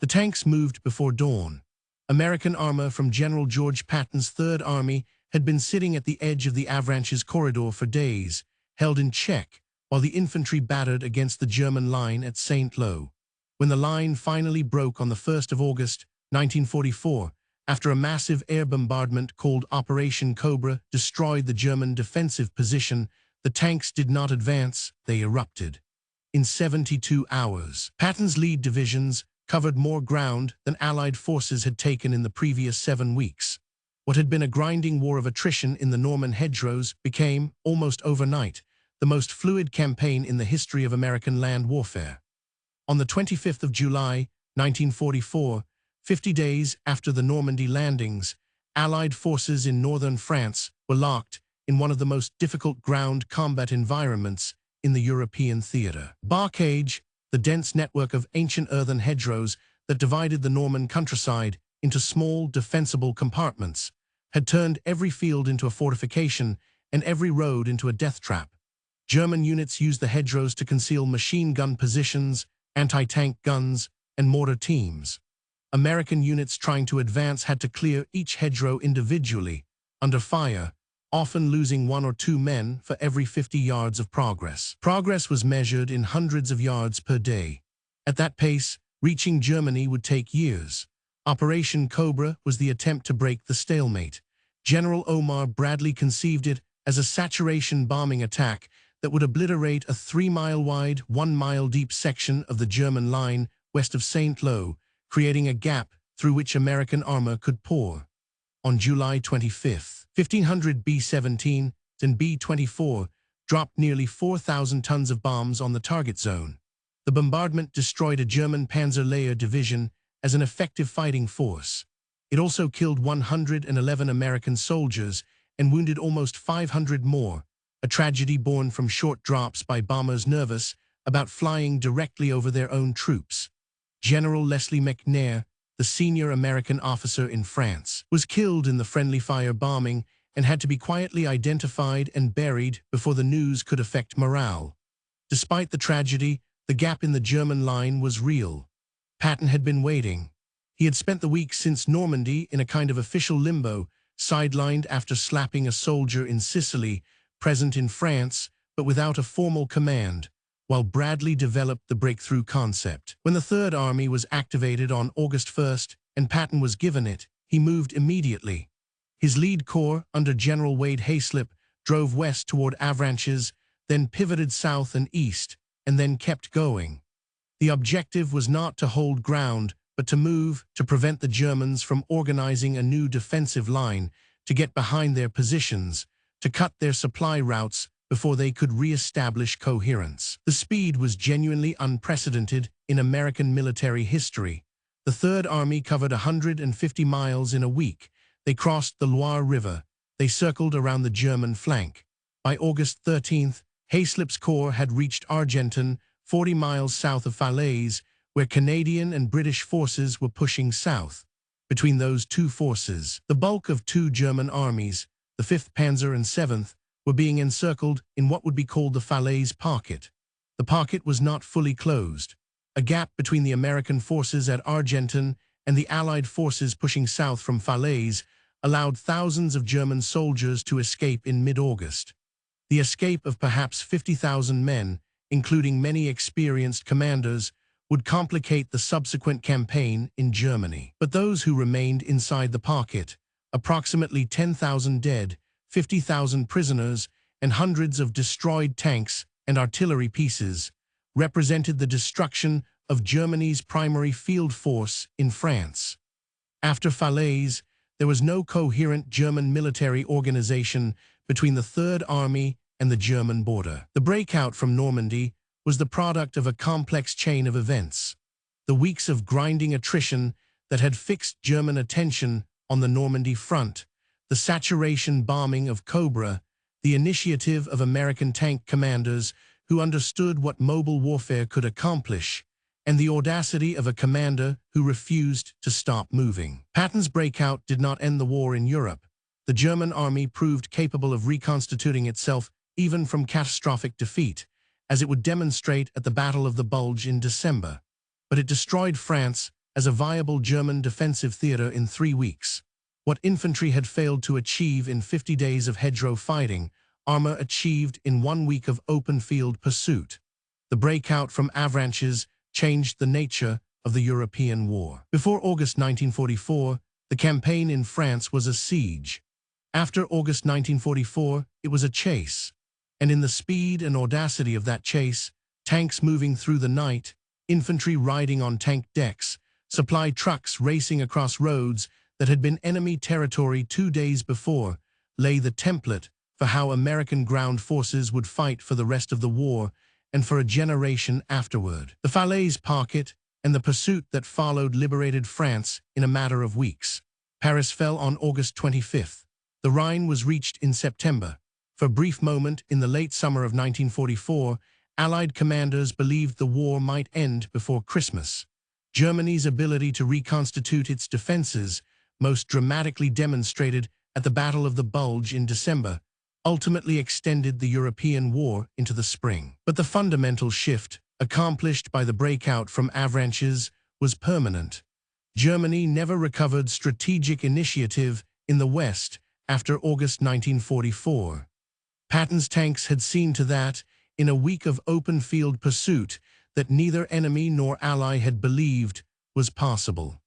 The tanks moved before dawn. American armor from General George Patton's Third Army had been sitting at the edge of the Avranches corridor for days, held in check, while the infantry battered against the German line at Saint-Lô. When the line finally broke on the 1st of August, 1944, after a massive air bombardment called Operation Cobra destroyed the German defensive position, the tanks did not advance, they erupted. In 72 hours, Patton's lead divisions covered more ground than Allied forces had taken in the previous 7 weeks. What had been a grinding war of attrition in the Norman hedgerows became, almost overnight, the most fluid campaign in the history of American land warfare. On the 25th of July, 1944, 50 days after the Normandy landings, Allied forces in northern France were locked in one of the most difficult ground combat environments in the European theater. Bocage, the dense network of ancient earthen hedgerows that divided the Norman countryside into small, defensible compartments, had turned every field into a fortification and every road into a death trap. German units used the hedgerows to conceal machine gun positions, anti-tank guns, and mortar teams. American units trying to advance had to clear each hedgerow individually, under fire, often losing 1 or 2 men for every 50 yards of progress. Progress was measured in hundreds of yards per day. At that pace, reaching Germany would take years. Operation Cobra was the attempt to break the stalemate. General Omar Bradley conceived it as a saturation bombing attack that would obliterate a 3-mile-wide, 1-mile-deep section of the German line west of Saint-Lô, creating a gap through which American armor could pour. On July 25th, 1,500 B-17s and B-24 dropped nearly 4,000 tons of bombs on the target zone. The bombardment destroyed a German Panzer-Lehr division as an effective fighting force. It also killed 111 American soldiers and wounded almost 500 more, a tragedy born from short drops by bombers nervous about flying directly over their own troops. General Leslie McNair, the senior American officer in France, was killed in the friendly fire bombing and had to be quietly identified and buried before the news could affect morale. Despite the tragedy, the gap in the German line was real. Patton had been waiting. He had spent the week since Normandy in a kind of official limbo, sidelined after slapping a soldier in Sicily, present in France, but without a formal command, while Bradley developed the breakthrough concept. When the Third Army was activated on August 1st and Patton was given it, he moved immediately. His lead corps, under General Wade Hayslip, drove west toward Avranches, then pivoted south and east, and then kept going. The objective was not to hold ground, but to move, to prevent the Germans from organizing a new defensive line, to get behind their positions, to cut their supply routes before they could re-establish coherence. The speed was genuinely unprecedented in American military history. The Third Army covered 150 miles in a week. They crossed the Loire River. They circled around the German flank. By August 13th, Hayslip's corps had reached Argenton, 40 miles south of Falaise, where Canadian and British forces were pushing south. Between those two forces, the bulk of 2 German armies, the 5th Panzer and 7th, were being encircled in what would be called the Falaise Pocket. The pocket was not fully closed. A gap between the American forces at Argenton and the Allied forces pushing south from Falaise allowed thousands of German soldiers to escape in mid-August. The escape of perhaps 50,000 men, including many experienced commanders, would complicate the subsequent campaign in Germany. But those who remained inside the pocket, approximately 10,000 dead, 50,000 prisoners, and hundreds of destroyed tanks and artillery pieces, represented the destruction of Germany's primary field force in France. After Falaise, there was no coherent German military organization between the Third Army and the German border. The breakout from Normandy was the product of a complex chain of events. The weeks of grinding attrition that had fixed German attention on the Normandy front, the saturation bombing of Cobra, the initiative of American tank commanders who understood what mobile warfare could accomplish, and the audacity of a commander who refused to stop moving. Patton's breakout did not end the war in Europe. The German army proved capable of reconstituting itself even from catastrophic defeat, as it would demonstrate at the Battle of the Bulge in December. But it destroyed France as a viable German defensive theater in 3 weeks. What infantry had failed to achieve in 50 days of hedgerow fighting, armor achieved in 1 week of open-field pursuit. The breakout from avalanches changed the nature of the European war. Before August 1944, the campaign in France was a siege. After August 1944, it was a chase. And in the speed and audacity of that chase, tanks moving through the night, infantry riding on tank decks, supply trucks racing across roads that had been enemy territory 2 days before, lay the template for how American ground forces would fight for the rest of the war and for a generation afterward. The Falaise Pocket and the pursuit that followed liberated France in a matter of weeks. Paris fell on August 25th. The Rhine was reached in September. For a brief moment in the late summer of 1944, Allied commanders believed the war might end before Christmas. Germany's ability to reconstitute its defenses, most dramatically demonstrated at the Battle of the Bulge in December, ultimately extended the European war into the spring. But the fundamental shift, accomplished by the breakout from avalanches, was permanent. Germany never recovered strategic initiative in the West after August 1944. Patton's tanks had seen to that, in a week of open-field pursuit, that neither enemy nor ally had believed was possible.